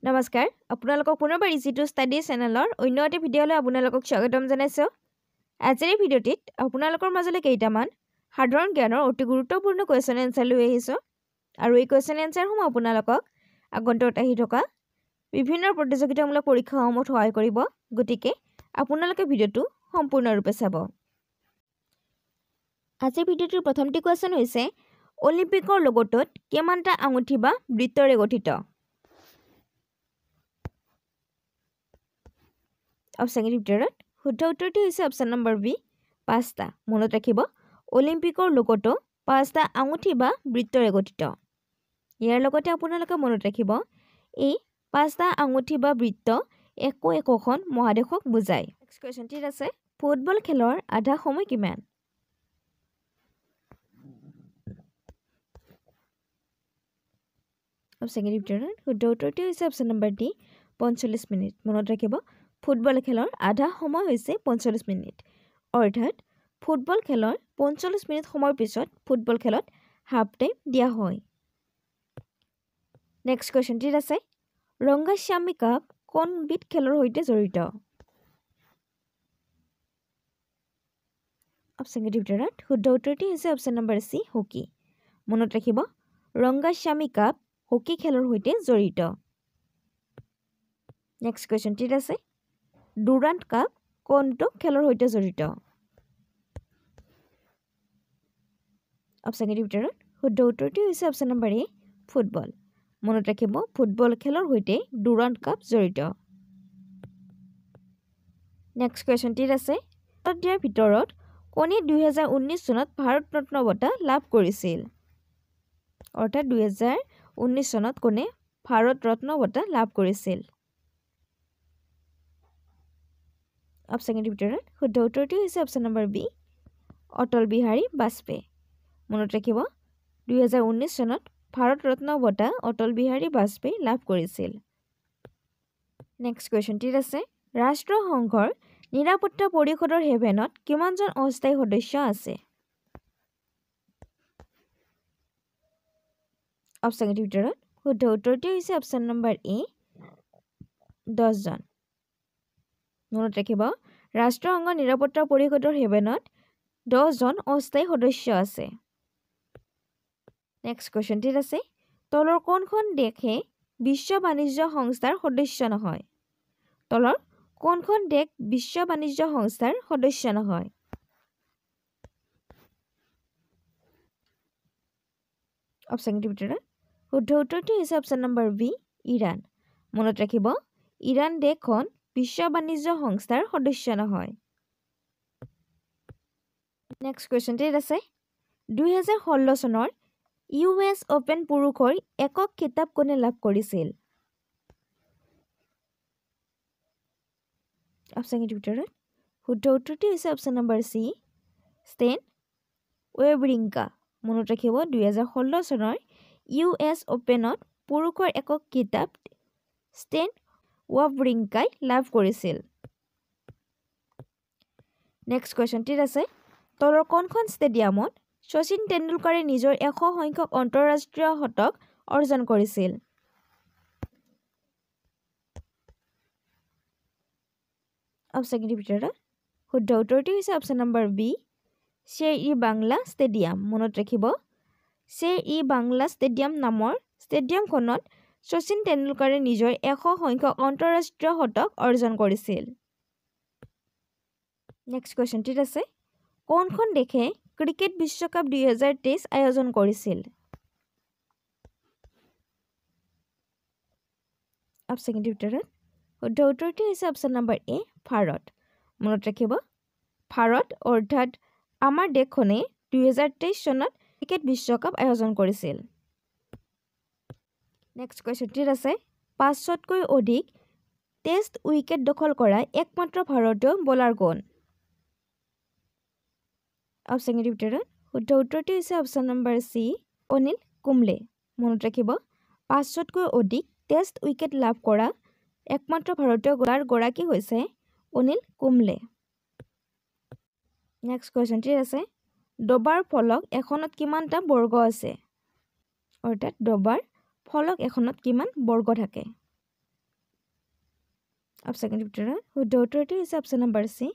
নমস্কাৰ আপোনালোকক পুনৰবাৰ ইজি2 ষ্টাডি চেনেলৰ অন্য এটা ভিডিঅ'লৈ আপোনালোকক স্বাগতম জনাইছোঁ। আজিৰ এই ভিডিঅ'টিত আপোনালোকৰ মাজলৈ কেইটামান সাধাৰণ জ্ঞানৰ অতি গুৰুত্বপূৰ্ণ কুৱেশ্যন এনচাৰ লৈ আহিছোঁ আৰু এই কুৱেশ্যন এনচাৰসমূহ আপোনালোকক আগন্তুক আহি থকা বিভিন্ন প্ৰতিযোগিতামূলক পৰীক্ষাসমূহত সহায় কৰিব। গতিকে আপোনালোকে ভিডিঅ'টো সম্পূৰ্ণৰূপে চাব। আজিৰ ভিডিঅ'টোৰ প্ৰথমটি কুৱেশ্যন হৈছে অলিম্পিকৰ লগটোত কিমানটা আঙুঠি বা বৃত্তৰে গঠিত? অপশ্যনৰ ভিতৰত শুদ্ধ উত্তৰটি হৈছে অপশ্যন নম্বৰ বি 5টা। মনত ৰাখিব অলিম্পিকৰ লোগোটো 5টা আঙুঠি বা বৃত্তৰে গঠিত। ইয়াৰ লগতে আপোনালোকে মনত ৰাখিব এই 5টা আঙুঠি বা বৃত্ত একোখন মহাদেশক বুজায়। নেক্সট কুৱেশ্যনটিত আছে ফুটবল খেলৰ আধা সময় কিমান? অপশ্যনৰ ভিতৰত শুদ্ধ উত্তৰটি হৈছে অপশ্যন নম্বৰ ডি 45 মিনিট। মনত ৰাখিব ফুটবল খেলৰ আধা সময় হৈছে 45 মিনিট। অৰ্থাৎ ফুটবল খেলৰ 45 মিনিট সময়ৰ পিছত ফুটবল খেলত হাফ টাইম দিয়া হয়। নেক্সট কুৱেশ্যনটিত আছে ৰংগাস্বামী কাপ কোনবিধ খেলৰ সৈতে জড়িত? অপশ্যনৰ ভিতৰত শুদ্ধ উত্তৰটি হৈছে অপশ্যন নম্বৰ চি হকী। মনত ৰাখিব ৰংগাস্বামী কাপ হকী খেলৰ সৈতে জড়িত। নেক্সট কুৱেশ্যনটিত আছে ডুৰাণ্ট কাপ কোনটো খেলৰ সৈতে জড়িত? অপশ্যনৰ ভিতৰত শুদ্ধ উত্তৰটি হৈছে অপশ্যন নম্বৰ এ ফুটবল। মনত ৰাখিব ফুটবল খেলৰ সৈতে ডুৰাণ্ট কাপ জড়িত। নেক্সট কুৱেশ্যনটিত আছে দিয়াৰ ভিতৰত কোনে 2019 চনত ভাৰত ৰত্ন বঁটা লাভ কৰিছিল? অৰ্থাৎ 2019 চনত কোনে ভাৰত ৰত্ন বঁটা লাভ কৰিছিল? অপশ্যনৰ ভিতৰত শুদ্ধ উত্তৰটি হৈছে option number B Atal Bihari Vajpayee. মনত ৰাখিব 2019 চনত ভাৰত ৰত্ন বঁটা অটল বিহাৰী বাজপেয়ী লাভ কৰিছিল। নেক্সট কুৱেশ্যনটিত আছে ৰাষ্ট্ৰসংঘৰ নিৰাপত্তা পৰিষদৰ হেভেনত কিমানজন অস্থায়ী সদস্য আছে? অপশ্যনৰ ভিতৰত শুদ্ধ উত্তৰটি হৈছে অপশ্যন নম্বৰ এ 10 জন। মনত ৰাখিব ৰাষ্ট্ৰসংঘৰ নিৰাপত্তা পৰিষদৰ হেভেনত 10 জন অস্থায়ী সদস্য আছে। নেক্সট কুৱেশ্যনটিত আছে তলৰ কোনখন দেশে বিশ্ব বাণিজ্য সংস্থাৰ সদস্য নহয়? তলৰ কোনখন দেশ বিশ্ব বাণিজ্য সংস্থাৰ সদস্য নহয়? অপশ্যনৰ ভিতৰত শুদ্ধ উত্তৰটি হৈছে অপশ্যন নম্বৰ বি ইৰাণ। মনত ৰাখিব ইৰাণ দেশখন বিশ্ব বাণিজ্য সংস্থাৰ সদস্য নহয়। নেক্সট কুৱেশ্যনটিত আছে 2016 চনৰ US অপেন পুৰুষৰ একক খিতাপ কোনে লাভ কৰিছিল? অপশ্যনৰ ভিতৰত শুদ্ধ উত্তৰটি হৈছে অপশ্যন নম্বৰ চি ষ্টেন ৱেবৰিংকা। মনত ৰাখিব 2016 চনৰ US অপেনত পুৰুষৰ একক খিতাপ ষ্টেন ৱেবৰিংকাই লাভ কৰিছিল। নেক্সট কুৱেশ্যনটিত আছে তলৰ কোনখন ষ্টেডিয়ামত শচীন তেণ্ডুলকাৰে নিজৰ 100 সংখ্যক আন্তঃৰাষ্ট্ৰীয় শতক অৰ্জন কৰিছিল? অপশ্যনৰ ভিতৰত শুদ্ধ উত্তৰটি হৈছে option number B Sher-e-Bangla stadium. মনত ৰাখিব শ্বেৰ-ই-বাংলা ষ্টেডিয়াম নামৰ ষ্টেডিয়ামখনত শচীন তেণ্ডুলকাৰে নিজৰ 100 সংখ্যক আন্তঃৰাষ্ট্ৰীয় শতক অৰ্জন কৰিছিল। নেক্সট কুৱেশ্যনটিত আছে কোনখন দেশে ক্ৰিকেট বিশ্বকাপ 2023 আয়োজন কৰিছিল? অপশ্যনৰ ভিতৰত শুদ্ধ উত্তৰটি হৈছে অপশ্যন নম্বৰ এ ভাৰত। মনত ৰাখিব ভাৰত অৰ্থাৎ আমাৰ দেশখনে 2023 চনত ক্ৰিকেট বিশ্বকাপ আয়োজন কৰিছিল। নেক্সট কুৱেশ্যনটিত আছে 500তকৈ অধিক টেষ্ট উইকেট দখল কৰা একমাত্ৰ ভাৰতীয় বলাৰ কোন? অপশ্যনৰ ভিতৰত শুদ্ধ উত্তৰটি হৈছে option number C Anil Kumble. মনত ৰাখিব 500তকৈ অধিক টেষ্ট উইকেট লাভ কৰা একমাত্ৰ ভাৰতীয় বলাৰ গৰাকী হৈছে অনিল কুম্বলে। নেক্সট কুৱেশ্যনটিত আছে ডবাৰ ফলক এখনত কিমানটা বৰ্গ আছে? অৰ্থাৎ ডবাৰ ফলক এখনত কিমান বৰ্গ থাকে? অপশ্যন ভিতৰত শুদ্ধ উত্তৰটো হৈছে অপশ্যন নম্বৰ চি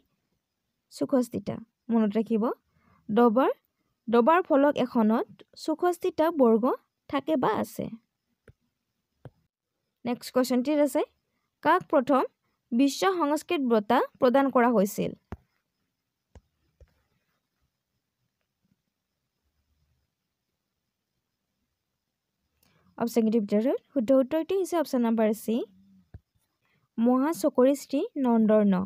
চৌষষ্ঠিটা মনত ৰাখিব ডবাৰ ফলক এখনত 64টা বৰ্গ থাকে বা আছে নেক্সট কোৱেশ্চনটিত আছে কাক প্ৰথম বিশ্ব সংস্কৃত বঁটা প্ৰদান কৰা হৈছিল অপশ্যন ভিতৰত শুদ্ধ উত্তৰটো হৈছে অপশ্যন নম্বৰ চি মহা চকৰী শ্ৰী নন্দৰ্ণ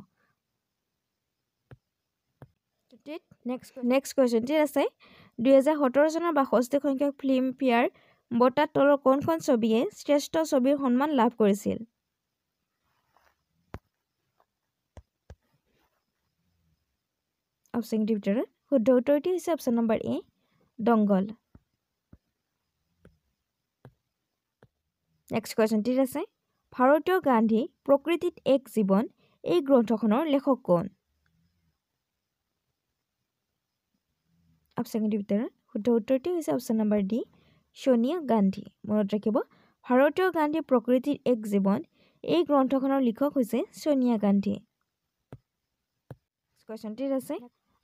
নেক্সট কুৱেশ্যনটিত আছে 2017 চনৰ 62 সংখ্যক ফিল্ম ফেয়াৰ বঁটাত তলৰ কোনখন ছবিয়ে শ্ৰেষ্ঠ ছবিৰ সন্মান লাভ কৰিছিল অপশ্যন ভিতৰত শুদ্ধ উত্তৰটো হৈছে অপশ্যন নম্বৰ এ দংগল নেক্সট কুৱেশ্যনটিত আছে ভাৰতীয় গান্ধী প্ৰকৃতিত এক জীৱন এই গ্ৰন্থখনৰ লেখক কোন অপশ্যন ভিতৰত শুদ্ধ উত্তৰটো হৈছে option number D Sonia Gandhi মনত ৰাখিব ভাৰতীয় গান্ধী প্ৰকৃতিৰ এক জীৱন এই গ্ৰন্থখনৰ লেখক হৈছে সোনিয়া গান্ধী কুৱেশ্যনটিত আছে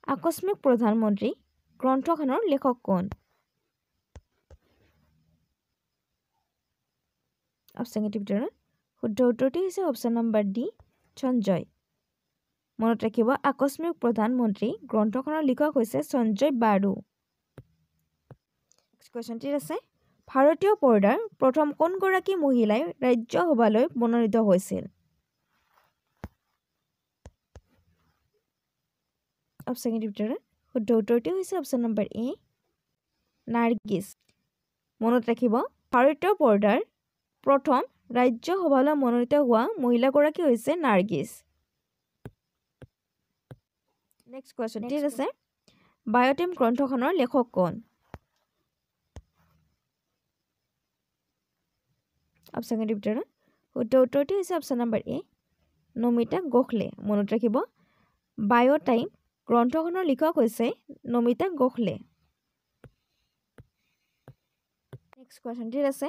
আকস্মিক প্ৰধানমন্ত্ৰী গ্ৰন্থখনৰ লেখক কোন অপশ্যন ভিতৰত শুদ্ধ উত্তৰটো হৈছে অপশ্যন নম্বৰ ডি সঞ্জয় মনত ৰাখিব আকস্মিক প্ৰধানমন্ত্ৰী গ্ৰন্থখনৰ লেখক হৈছে সঞ্জয় বাৰু কুৱেশ্যনটিত আছে ভাৰতীয় পৰ্দাৰ প্ৰথম কোনগৰাকী মহিলাই ৰাজ্যসভালৈ মনোনীত হৈছিল অপশ্যন ভিতৰত শুদ্ধ উত্তৰটো হৈছে অপশ্যন নম্বৰ এ নাৰ্গিছ মনত ৰাখিব ভাৰতীয় পৰ্দাৰ প্ৰথম ৰাজ্যসভালৈ মনোনীত হোৱা মহিলাগৰাকী হৈছে নাৰ্গিছ নেক্সট কুৱেশ্যনটিত আছে বায়োটিম গ্ৰন্থখনৰ লেখক কোন অপশ্যন ভিতৰত শুদ্ধ উত্তৰটো হৈছে অপশ্যন নম্বৰ এ নমিতা গোখলে মনত ৰাখিব বায়োটাইম গ্ৰন্থখনৰ লেখক হৈছে নমিতা গোখলে নেক্সট কুৱেশ্যনটিত আছে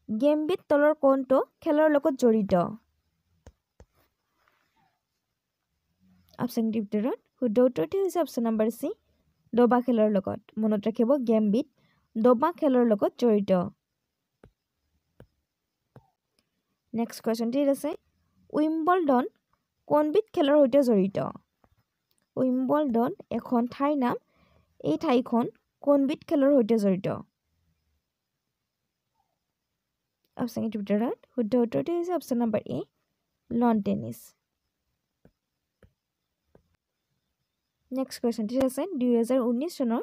গেমবিট তলৰ কোনটো খেলৰ লগত জড়িত অপশ্যন ভিতৰত শুদ্ধ উত্তৰটো হৈছে অপশ্যন নম্বৰ চি দবা খেলৰ লগত মনত ৰাখিব গেমবিট দবা খেলৰ লগত জড়িত নেক্সট কুৱেশ্যনটিত আছে উইম্বলডন কোনবিধ খেলৰ সৈতে জড়িত উইম্বলডন এখন ঠাইৰ নাম এই ঠাইখন কোনবিধ খেলৰ সৈতে জড়িত অপশ্যন ভিতৰত শুদ্ধ উত্তৰটো হৈছে অপশ্যন নম্বৰ এ লন টেনিছ নেক্সট কুৱেশ্যনটিত আছে 2019 চনৰ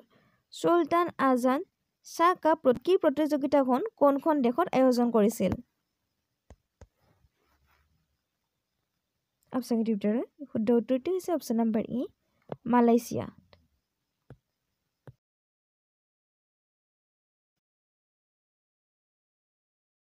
চুলতান আজান শ্বাহ কাপ কি প্ৰতিযোগিতাখন কোনখন দেশত আয়োজন কৰিছিল অপশ্যন ভিতৰত শুদ্ধ উত্তৰটো হৈছে অপশ্যন নম্বৰ এ মালয়েছিয়া